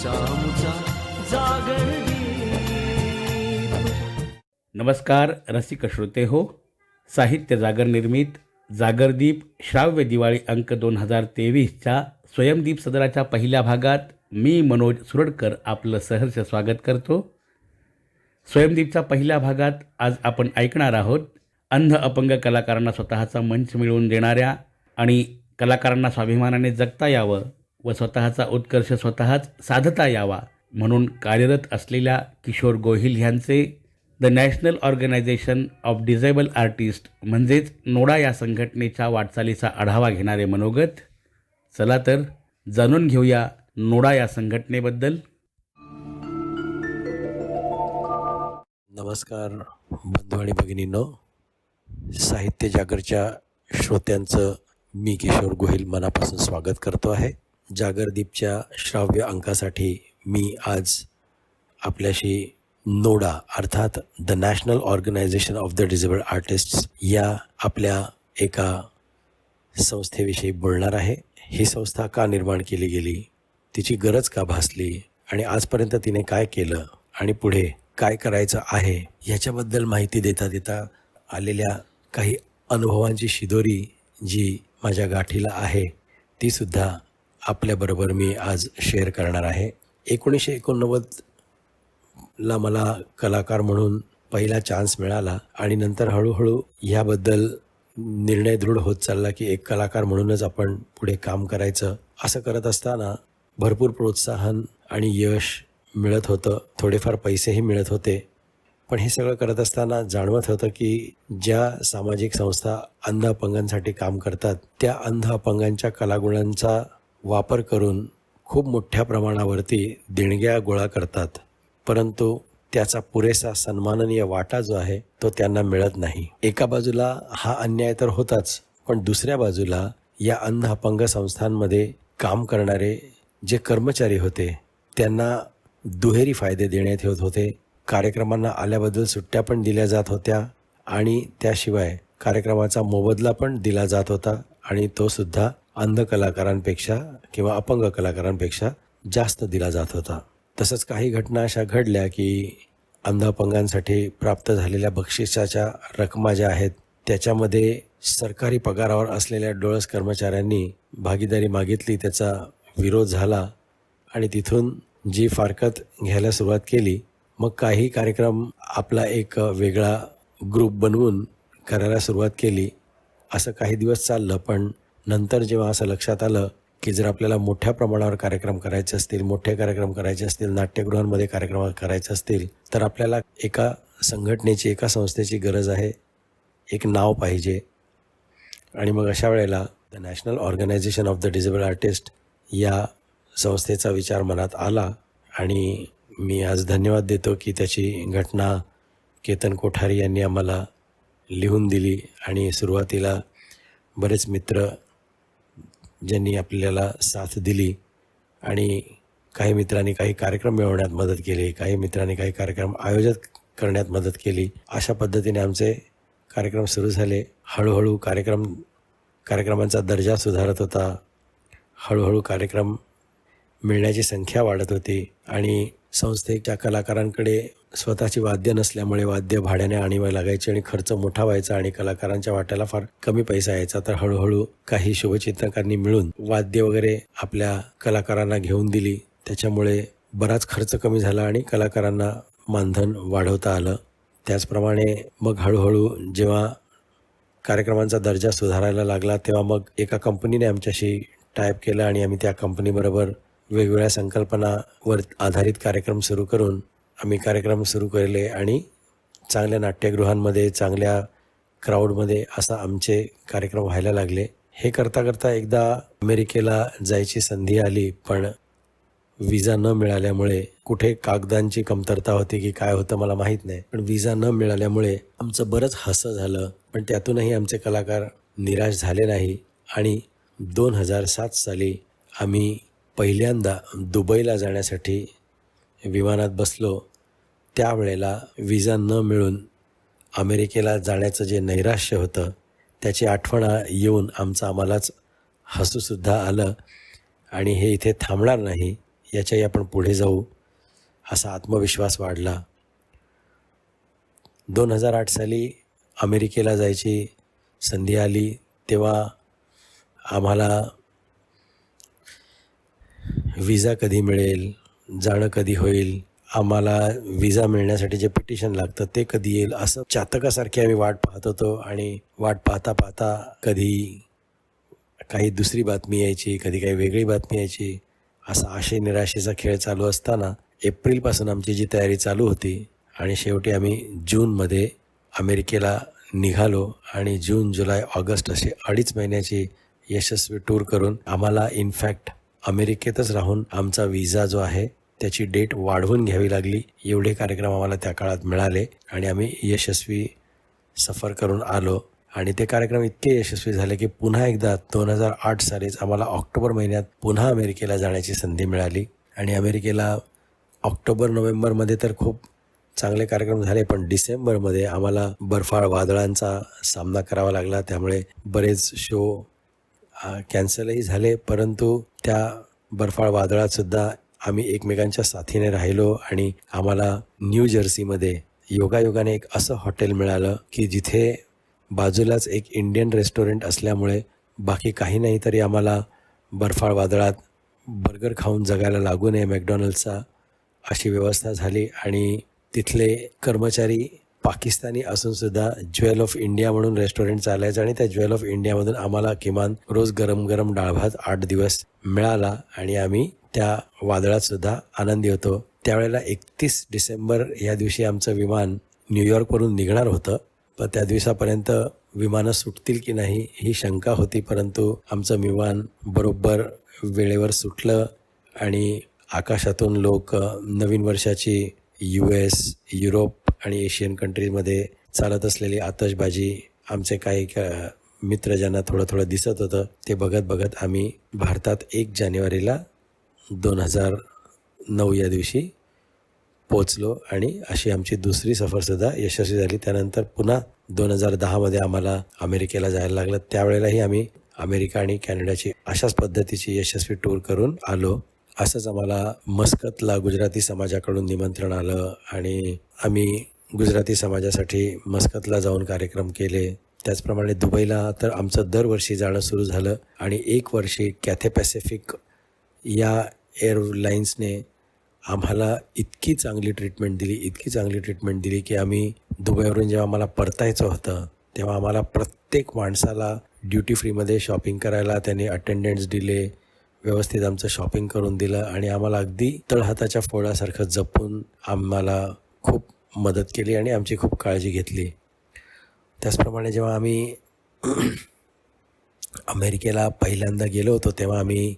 आमचा जागर नमस्कार रसिक श्रोते हो. साहित्य जागर निर्मित जागरदीप श्राव्य दिवाळी अंक 2023च्या स्वयंदीप सदराच्या पहिल्या भागात मी मनोज सुरडकर आपलं सहर्ष स्वागत करतो. स्वयंदीपच्या पहिल्या भागात आज आपण ऐकणार आहोत अंध अपंग कलाकारांना स्वतःचा मंच मिळवून देणाऱ्या आणि कलाकारांना स्वाभिमानाने जगता यावं व स्वतःचा उत्कर्ष स्वतःच साधता यावा म्हणून कार्यरत असलेल्या किशोर गोहिल ह्यांचे the national organisation of disable artist म्हणजेच नोडा या संघटनेच्या वाटचालीचा आढावा घेणारे मनोगत. चला तर जाणून घेऊया नोडा या संघटनेबद्दल. नमस्कार बंधू आणि भगिनींनो, साहित्य जागरच्या श्रोत्यांचं मी किशोर गोहिल मनापासून स्वागत करतो आहे. जागरदीपच्या श्राव्य अंकासाठी मी आज आपल्याशी नोडा अर्थात the national organisation of the disable artists या आपल्या एका संस्थेविषयी बोलणार आहे. ही संस्था का निर्माण केली गेली, तिची गरज का भासली आणि आजपर्यंत तिने काय केलं आणि पुढे काय करायचं आहे ह्याच्याबद्दल माहिती देता देता आलेल्या काही अनुभवांची शिदोरी जी माझ्या गाठीला आहे तीसुद्धा आपल्याबरोबर मी आज शेअर करणार आहे. 1989ला मला कलाकार म्हणून पहिला चान्स मिळाला आणि नंतर हळूहळू ह्याबद्दल निर्णय दृढ होत चालला की एक कलाकार म्हणूनच आपण पुढे काम करायचं. असं करत असताना भरपूर प्रोत्साहन आणि यश मिळत होतं, थोडेफार पैसेही मिळत होते. पण हे सगळं करत असताना जाणवत होतं की ज्या सामाजिक संस्था अंध अपंगांसाठी काम करतात त्या अंध अपंगांच्या कलागुणांचा वापर करून खूप मोठ्या प्रमाणावरती देणग्या गोळा करतात, परंतु त्याचा पुरेसा सन्माननीय वाटा जो आहे तो त्यांना मिळत नाही. एका बाजूला हा अन्याय तर होताच, पण दुसऱ्या बाजूला या अंध अपंग संस्थांमध्ये काम करणारे जे कर्मचारी होते त्यांना दुहेरी फायदे देण्यात येत होते. कार्यक्रमांना आल्याबद्दल सुट्ट्या पण दिल्या जात होत्या आणि त्याशिवाय कार्यक्रमाचा मोबदला पण दिला जात होता आणि तो सुद्धा अंध कलाकारांपेक्षा किंवा अपंग कलाकारांपेक्षा जास्त दिला जात होता. तसंच काही घटना अशा घडल्या की अंध अपंगांसाठी प्राप्त झालेल्या बक्षिसाच्या रकमा ज्या आहेत त्याच्यामध्ये सरकारी पगारावर असलेल्या डोळस कर्मचाऱ्यांनी भागीदारी मागितली, त्याचा विरोध झाला आणि तिथून जी फारकत घ्यायला सुरुवात केली. मग काही कार्यक्रम आपला एक वेगळा ग्रुप बनवून करायला सुरुवात केली. असं काही दिवस चाललं, पण नंतर जेव्हा असं लक्षात आलं की जर आपल्याला मोठ्या प्रमाणावर कार्यक्रम करायचे असतील, मोठे कार्यक्रम करायचे असतील, नाट्यगृहांमध्ये कार्यक्रम करायचे असतील तर आपल्याला एका संघटनेची, एका संस्थेची गरज आहे, एक नाव पाहिजे. आणि मग अशा वेळेला the national organisation of the disable artist या संस्थेचा विचार मनात आला आणि मी आज धन्यवाद देतो की त्याची घटना केतन कोठारी यांनी आम्हाला लिहून दिली आणि सुरुवातीला बरेच मित्र ज्यांनी आपल्याला साथ दिली आणि काही मित्रांनी काही कार्यक्रम मिळवण्यात मदत केली, काही मित्रांनी काही कार्यक्रम आयोजित करण्यात मदत केली. अशा पद्धतीने आमचे कार्यक्रम सुरू झाले. हळूहळू कार्यक्रमांचा दर्जा सुधारत होता, हळूहळू कार्यक्रम मिळण्याची संख्या वाढत होती आणि संस्थेच्या कलाकारांकडे स्वतःची वाद्य नसल्यामुळे वाद्य भाड्याने आणावी लागायची आणि खर्च मोठा व्हायचा आणि कलाकारांच्या वाट्याला फार कमी पैसा यायचा. तर हळूहळू काही शुभचिंतकांनी मिळून वाद्य वगैरे आपल्या कलाकारांना घेऊन दिली, त्याच्यामुळे बराच खर्च कमी झाला आणि कलाकारांना मानधन वाढवता आलं. त्याचप्रमाणे मग हळूहळू जेव्हा कार्यक्रमांचा दर्जा सुधारायला लागला तेव्हा मग एका कंपनीने आमच्याशी टायअप केलं आणि आम्ही त्या कंपनीबरोबर वेगवेगळ्या संकल्पनावर आधारित कार्यक्रम सुरू करून आम्ही कार्यक्रम सुरू केले आणि चांगल्या नाट्यगृहांमध्ये, चांगल्या क्राऊडमध्ये असा आमचे कार्यक्रम व्हायला लागले. हे करता करता एकदा अमेरिकेला जायची संधी आली, पण विजा न मिळाल्यामुळे, कुठे कागदांची कमतरता होती की काय होतं मला माहीत नाही, पण विजा न मिळाल्यामुळे आमचं बरंच हसं झालं. पण त्यातूनही आमचे कलाकार निराश झाले नाही आणि 2007 साली आम्ही पहिल्यांदा दुबईला जाण्यासाठी विमानात बसलो. त्यावेळेला विजा न मिळून अमेरिकेला जाण्याचं जे नैराश्य होतं त्याची आठवण येऊन आमचं आम्हालाच हसूसुद्धा आलं. आणि हे इथे थांबणार नाही, याच्याही आपण पुढे जाऊ असा आत्मविश्वास वाढला. 2008 साली अमेरिकेला जायची संधी आली तेव्हा आम्हाला विजा कधी मिळेल, जाणं कधी होईल, आम्हाला विजा मिळण्यासाठी जे पिटिशन लागतं ते कधी येईल असं चातकासारखी आम्ही वाट पाहत होतो. आणि वाट पाहता पाहता कधी काही दुसरी बातमी यायची, कधी काही वेगळी बातमी यायची, असा आशे निराशेचा खेळ चालू असताना एप्रिलपासून आमची जी तयारी चालू होती आणि शेवटी आम्ही जूनमध्ये अमेरिकेला निघालो आणि जून, जुलै, ऑगस्ट असे 2.5 महिन्याची यशस्वी टूर करून आम्हाला इनफॅक्ट अमेरिकेतच राहून आमचा विजा जो आहे त्याची डेट वाढवून घ्यावी लागली. एवढे कार्यक्रम आम्हाला त्या काळात मिळाले आणि आम्ही यशस्वी सफर करून आलो. आणि ते कार्यक्रम इतके यशस्वी झाले की पुन्हा एकदा 2008 सालीच आम्हाला ऑक्टोबर महिन्यात पुन्हा अमेरिकेला जाण्याची संधी मिळाली. आणि अमेरिकेला ऑक्टोबर नोव्हेंबरमध्ये तर खूप चांगले कार्यक्रम झाले, पण डिसेंबरमध्ये आम्हाला बर्फाळ वादळांचा सामना करावा लागला. त्यामुळे बरेच शो कॅन्सलही झाले, परंतु त्या बर्फाळ वादळातसुद्धा आम्ही एकमेकांच्या साथीने राहिलो. आणि आम्हाला न्यू जर्सीमध्ये योगायोगाने एक असं हॉटेल मिळालं की जिथे बाजूलाच एक इंडियन रेस्टॉरंट असल्यामुळे बाकी काही नाही तरी आम्हाला बर्फाळ वादळात बर्गर खाऊन जगायला लागू नये मॅकडॉनल्ड्सचा, अशी व्यवस्था झाली. आणि तिथले कर्मचारी पाकिस्तानी असूनसुद्धा ज्वेल ऑफ इंडिया म्हणून रेस्टॉरंट चालायचं आणि त्या ज्वेल ऑफ इंडियामधून आम्हाला किमान रोज गरम गरम डाळभात 8 दिवस मिळाला. आणि आम्ही त्या वादळातसुद्धा आनंदी होतो. त्यावेळेला 31 डिसेंबर या दिवशी आमचं विमान न्यूयॉर्कवरून निघणार होतं, पण त्या दिवसापर्यंत विमानं सुटतील की नाही ही शंका होती, परंतु आमचं विमान बरोबर वेळेवर सुटलं. आणि आकाशातून लोक नवीन वर्षाची US, युरोप आणि एशियन कंट्रीजमध्ये चालत असलेली आतषबाजी, आमचे काही मित्र ज्यांना थोडं थोडं दिसत होतं ते बघत बघत आम्ही भारतात 1 जानेवारीला 2009 या दिवशी पोचलो. आणि अशी आमची दुसरी सफरसुद्धा यशस्वी झाली. त्यानंतर पुन्हा 2010मध्ये आम्हाला अमेरिकेला जायला लागलं. त्यावेळेलाही आम्ही अमेरिका आणि कॅनडाची अशाच पद्धतीची यशस्वी टूर करून आलो. असंच आम्हाला मस्कतला गुजराती समाजाकडून निमंत्रण आलं आणि आम्ही गुजराती समाजासाठी मस्कतला जाऊन कार्यक्रम केले. त्याचप्रमाणे दुबईला तर आमचं दरवर्षी जाणं सुरू झालं. आणि 1 वर्षी कॅथे पॅसिफिक या एअरलाईन्सने आम्हाला इतकी चांगली ट्रीटमेंट दिली की आम्ही दुबईवरून जेव्हा आम्हाला परतायचं होतं तेव्हा आम्हाला प्रत्येक माणसाला ड्युटी फ्रीमध्ये शॉपिंग करायला त्यांनी अटेंडंट्स दिले, व्यवस्थित आमचं शॉपिंग करून दिलं आणि आम्हाला अगदी तळहाताच्या फोडासारखं जपून आम्हाला खूप मदत केली आणि आमची खूप काळजी घेतली. त्याचप्रमाणे जेव्हा आम्ही अमेरिकेला पहिल्यांदा गेलो होतो तेव्हा आम्ही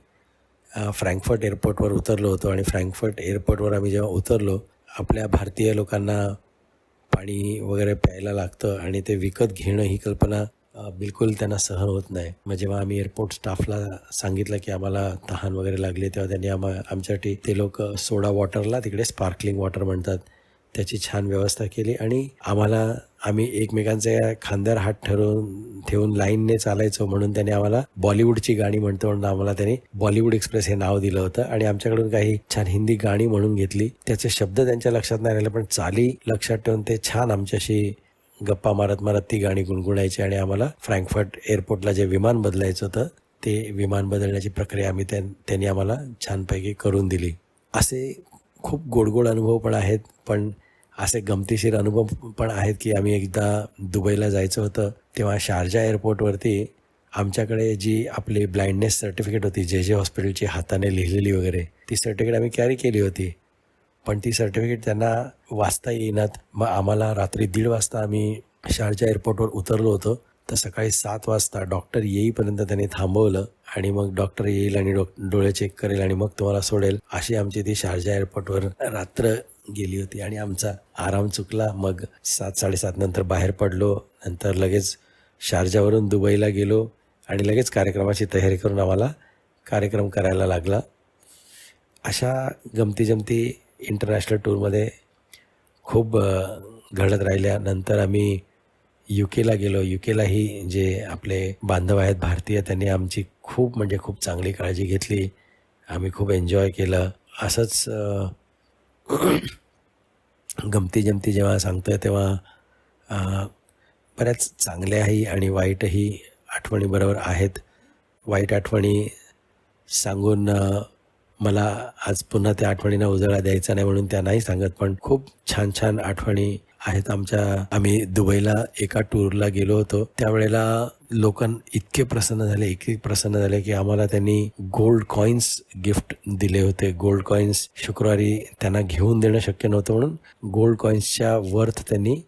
फ्रँकफर्ट एअरपोर्टवर उतरलो होतो. आणि फ्रँकफर्ट एअरपोर्टवर आम्ही जेव्हा उतरलो, आपल्या भारतीय लोकांना पाणी वगैरे प्यायला लागतं आणि ते विकत घेणं ही कल्पना बिलकुल त्यांना सहन होत नाही. मग जेव्हा आम्ही एअरपोर्ट स्टाफला सांगितलं की आम्हाला तहान वगैरे लागली तेव्हा त्यांनी आमच्यासाठी ते लोक सोडा वॉटरला, तिकडे स्पार्कलिंग वॉटर म्हणतात, त्याची छान व्यवस्था केली. आणि आम्ही एकमेकांच्या खांद्यावर हात ठेवून लाईनने चालायचो म्हणून त्यांनी आम्हाला बॉलिवूडची गाणी म्हणतो म्हणून आम्हाला त्यांनी बॉलिवूड एक्सप्रेस हे नाव दिलं होतं. आणि आमच्याकडून काही छान हिंदी गाणी म्हणून घेतली. त्याचे शब्द त्यांच्या लक्षात नाही राहिले, पण चाली लक्षात ठेवून ते छान आमच्याशी गप्पा मारत ती गाणी गुणगुणायची. आणि आम्हाला फ्रँकफर्ट एअरपोर्टला जे विमान बदलायचं होतं ते विमान बदलण्याची प्रक्रिया त्यांनी आम्हाला छानपैकी करून दिली. असे खूप गोड अनुभव पण आहेत, पण असे गमतीशीर अनुभव पण आहेत की आम्ही एकदा दुबईला जायचं होतं तेव्हा शारजा एअरपोर्टवरती आमच्याकडे जी आपली ब्लाइंडनेस सर्टिफिकेट होती जे हॉस्पिटलची हाताने लिहिलेली वगैरे, ती सर्टिफिकेट आम्ही कॅरी केली होती, पण ती सर्टिफिकेट त्यांना वाचता येईनात. मग आम्हाला रात्री 1:30 वाजता आम्ही शारजा एअरपोर्टवर उतरलो होतो, तर सकाळी 7 वाजता डॉक्टर येईपर्यंत त्यांनी थांबवलं. आणि मग डॉक्टर येईल आणि डोळे चेक करेल आणि मग तुम्हाला सोडेल, अशी आमची ती शारजा एअरपोर्टवर रात्र गेली होती. आणि आमचा आराम चुकला. मग 7-7:30 नंतर बाहेर पडलो. नंतर लगेच शारजावरून दुबईला गेलो आणि लगेच कार्यक्रमाची तयारी करून आम्हाला कार्यक्रम करायला लागला. अशा गमती इंटरनॅशनल टूरमध्ये खूप घडत राहिल्या. नंतर आम्ही UK गेलो. UKलाही जे आपले बांधव आहेत भारतीय, त्यांनी आमची खूप चांगली काळजी घेतली. आम्ही खूप एन्जॉय केलं. असंच गमती जमती जेव्हा सांगतोय तेव्हा बऱ्याच चांगल्याही आणि वाईटही आठवणी बरोबर आहेत. वाईट आठवणी सांगून मला आज पुन्हा त्या आठवणींना उजाळा द्यायचा नाही म्हणून त्या नाही सांगत, पण खूप छान छान आठवणी आहेत आमच्या. आम्ही दुबईला एका टूरला गेलो होतो. त्यावेळेला लोक इतके प्रसन्न झाले की आम्हाला त्यांनी गोल्ड कॉईन्स गिफ्ट दिले होते. गोल्ड कॉईन्स शुक्रवारी त्यांना घेऊन देणं शक्य नव्हतं म्हणून गोल्ड कॉईन्सच्या वर्थ त्यांनी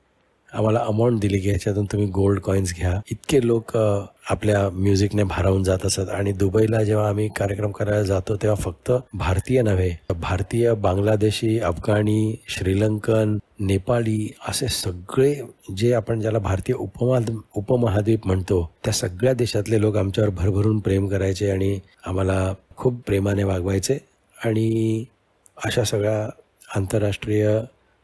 आम्हाला अमाऊंट दिली की ह्याच्यातून तुम्ही गोल्ड कॉईन्स घ्या. इतके लोक आपल्या म्युझिकने भारावून जात असत. आणि दुबईला जेव्हा आम्ही कार्यक्रम करायला जातो तेव्हा फक्त भारतीय नव्हे, भारतीय, बांगलादेशी, अफगाणी, श्रीलंकन, नेपाळी असे सगळे जे आपण ज्याला भारतीय उपमहाद्वीप म्हणतो त्या सगळ्या देशातले लोक आमच्यावर भरभरून प्रेम करायचे आणि आम्हाला खूप प्रेमाने वागवायचे. आणि अशा सगळ्या आंतरराष्ट्रीय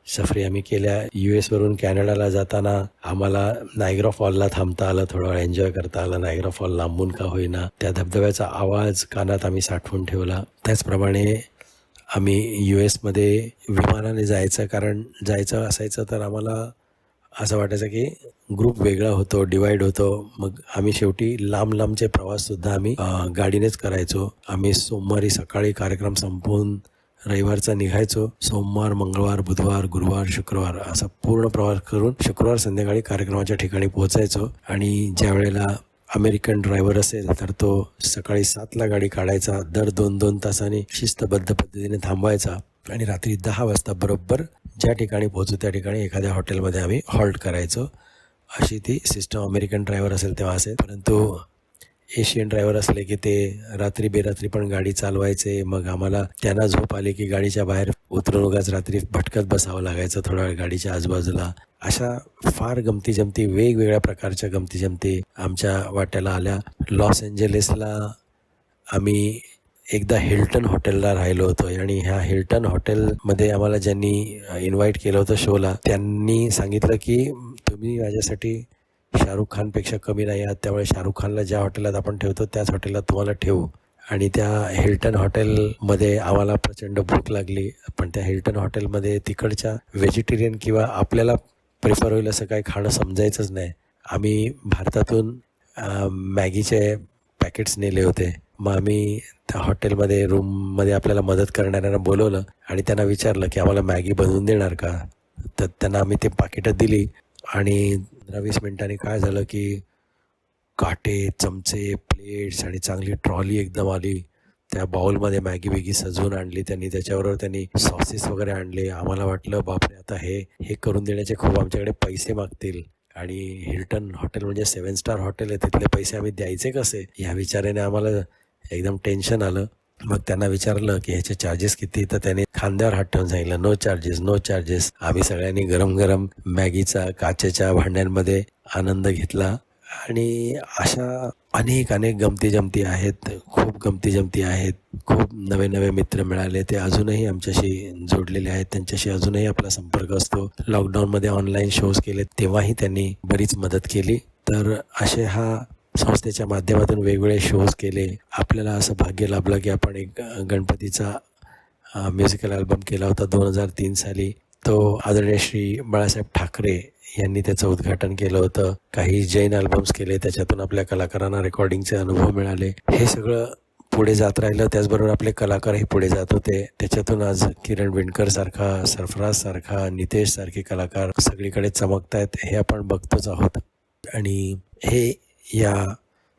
सफरी आम्ही केल्या. US वरून कॅनडाला जाताना आम्हाला नायग्रा फॉलला थांबता आलं, थोडा वेळ एन्जॉय करता आलं. नायग्रा फॉल लांबून का होईना त्या धबधब्याचा आवाज कानात आम्ही साठवून ठेवला. त्याचप्रमाणे आम्ही US मध्ये विमानाने जायचं असायचं तर आम्हाला असं वाटायचं की ग्रुप वेगळा होतो, डिवाईड होतो. मग आम्ही शेवटी लांबचे प्रवाससुद्धा आम्ही गाडीनेच करायचो. आम्ही सोमवारी सकाळी कार्यक्रम संपवून रविवारचा निघायचो. सोमवार, मंगळवार, बुधवार, गुरुवार, शुक्रवार असा पूर्ण प्रवास करून शुक्रवार संध्याकाळी कार्यक्रमाच्या ठिकाणी पोहोचायचो. आणि ज्या वेळेला अमेरिकन ड्रायव्हर असेल तर तो सकाळी 7ला गाडी काढायचा, दर 2-2 तासांनी शिस्तबद्ध पद्धतीने थांबवायचा आणि रात्री 10 वाजता बरोबर ज्या ठिकाणी पोहोचू त्या ठिकाणी एखाद्या हॉटेलमध्ये आम्ही हॉल्ट करायचो. अशी ती सिस्टम अमेरिकन ड्रायव्हर असेल तेव्हा असेल. परंतु एशियन ड्रायव्हर असले की ते रात्री बेरात्री पण गाडी चालवायचे. मग आम्हाला त्यांना झोप आली की गाडीच्या बाहेर उतरून उगाच रात्री भटकत बसावं लागायचं थोडा वेळ गाडीच्या आजूबाजूला. अशा फार गमती वेगवेगळ्या प्रकारच्या गमती आमच्या वाट्याला आल्या. लॉस एंजेलिसला आम्ही एकदा हिल्टन हॉटेलला राहिलो होतो आणि ह्या हिल्टन हॉटेलमध्ये आम्हाला ज्यांनी इन्व्हाइट केलं होतं शोला त्यांनी सांगितलं की तुम्ही माझ्यासाठी शाहरुख खानपेक्षा कमी नाही आहात, त्यामुळे शाहरुख खानला ज्या हॉटेलात आपण ठेवतो त्याच हॉटेलात तुम्हाला ठेवू. आणि त्या हिल्टन हॉटेलमध्ये आम्हाला प्रचंड भूक लागली. पण त्या हिल्टन हॉटेलमध्ये तिकडच्या व्हेजिटेरियन किंवा आपल्याला प्रिफर होईल असं काही खाणं समजायचंच नाही. आम्ही भारतातून मॅगीचे पॅकेट्स नेले होते. मग आम्ही त्या हॉटेलमध्ये रूममध्ये आपल्याला मदत करणाऱ्यांना बोलवलं आणि त्यांना विचारलं की आम्हाला मॅगी बनवून देणार का. तर त्यांना आम्ही ते पाकिटं दिली आणि 15-20 मिनिटांनी काय झालं की काटे, चमचे, प्लेट्स आणि चांगली ट्रॉली एकदम आली. त्या बाउलमध्ये मॅगी बिगी सजवून आणली त्यांनी. त्याच्याबरोबर त्यांनी सॉसेस वगैरे आणले. आम्हाला वाटलं बापरे आता हे करून देण्याचे खूप आमच्याकडे पैसे मागतील आणि हिल्टन हॉटेल म्हणजे 7 स्टार हॉटेल आहे, तिथले पैसे आम्ही द्यायचे कसे ह्या विचाराने आम्हाला एकदम टेन्शन आलं. मग त्यांना विचारलं की ह्याचे चार्जेस किती, तर त्याने खांद्यावर हात ठेवून सांगितलं नो चार्जेस. आम्ही सगळ्यांनी गरम मॅगीचा काचेच्या भांड्यांमध्ये आनंद घेतला. आणि अशा अनेक गमती जमती आहेत, खूप गमती जमती आहेत. खूप नवे मित्र मिळाले, ते अजूनही आमच्याशी जोडलेले आहेत, त्यांच्याशी अजूनही आपला संपर्क असतो. लॉकडाऊनमध्ये ऑनलाईन शोज केले तेव्हाही त्यांनी बरीच मदत केली. तर असे हा संस्थेच्या माध्यमातून वेगवेगळे शोज केले. आपल्याला असं भाग्य लाभलं की आपण एक गणपतीचा म्युझिकल अल्बम केला होता 2003 साली. तो आदरणीय श्री बाळासाहेब ठाकरे यांनी त्याचं उद्घाटन केलं होतं. काही जैन अल्बम्स केले, त्याच्यातून आपल्या कलाकारांना रेकॉर्डिंगचे अनुभव मिळाले. हे सगळं पुढे जात राहिलं. त्याचबरोबर आपले कलाकारही पुढे जात होते. त्याच्यातून आज किरण विणकर सारखा, सरफराज सारखा, नितेश सारखे कलाकार सगळीकडे चमकत आहेत हे आपण बघतोच आहोत. आणि हे या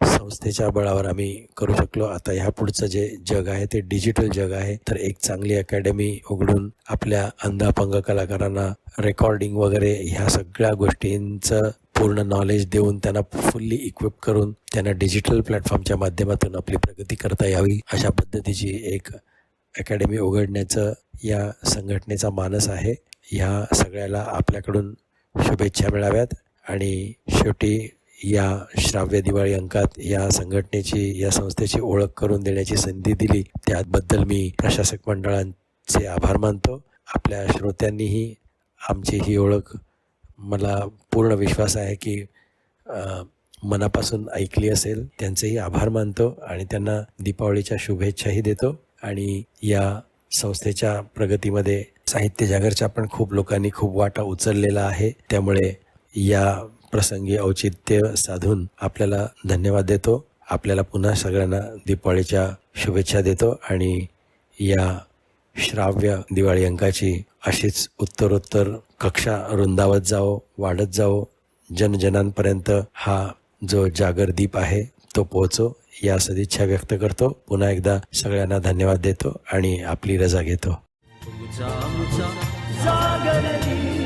संस्थेच्या बळावर आम्ही करू शकलो. आता ह्या पुढचं जे जग आहे ते डिजिटल जग आहे. तर एक चांगली अकॅडमी उघडून आपल्या अंध अपंग कलाकारांना रेकॉर्डिंग वगैरे ह्या सगळ्या गोष्टींचं पूर्ण नॉलेज देऊन त्यांना फुल्ली इक्विप करून त्यांना डिजिटल प्लॅटफॉर्मच्या माध्यमातून आपली प्रगती करता यावी अशा पद्धतीची एक अकॅडमी उघडण्याचं या संघटनेचा मानस आहे. ह्या सगळ्याला आपल्याकडून शुभेच्छा मिळाव्यात. आणि शेवटी या श्राव्य दिवाळी अंकात या संघटनेची, या संस्थेची ओळख करून देण्याची संधी दिली त्याबद्दल मी प्रशासक मंडळांचे आभार मानतो. आपल्या श्रोत्यांनीही आमची ही ओळख मला पूर्ण विश्वास आहे की मनापासून ऐकली असेल. त्यांचेही आभार मानतो आणि त्यांना दीपावलीच्या शुभेच्छाही देतो. आणि या संस्थेच्या प्रगतीमध्ये साहित्य जागरच्या पण खूप लोकांनी खूप वाटा उचललेला आहे. त्यामुळे या प्रसंगी औचित्य साधून आपल्याला धन्यवाद देतो. आपल्याला पुन्हा सगळ्यांना दीपावलीच्या शुभेच्छा देतो आणि या श्राव्य दिवाळी अंकाची अशीच उत्तरोत्तर कक्षा रुंदावत जावो, वाढत जावो, जनजनांपर्यंत हा जो जागरदीप आहे तो पोहोचो या सदिच्छा व्यक्त करतो. पुन्हा एकदा सगळ्यांना धन्यवाद देतो आणि आपली रजा घेतो. तुमचा आमचा जागर दीप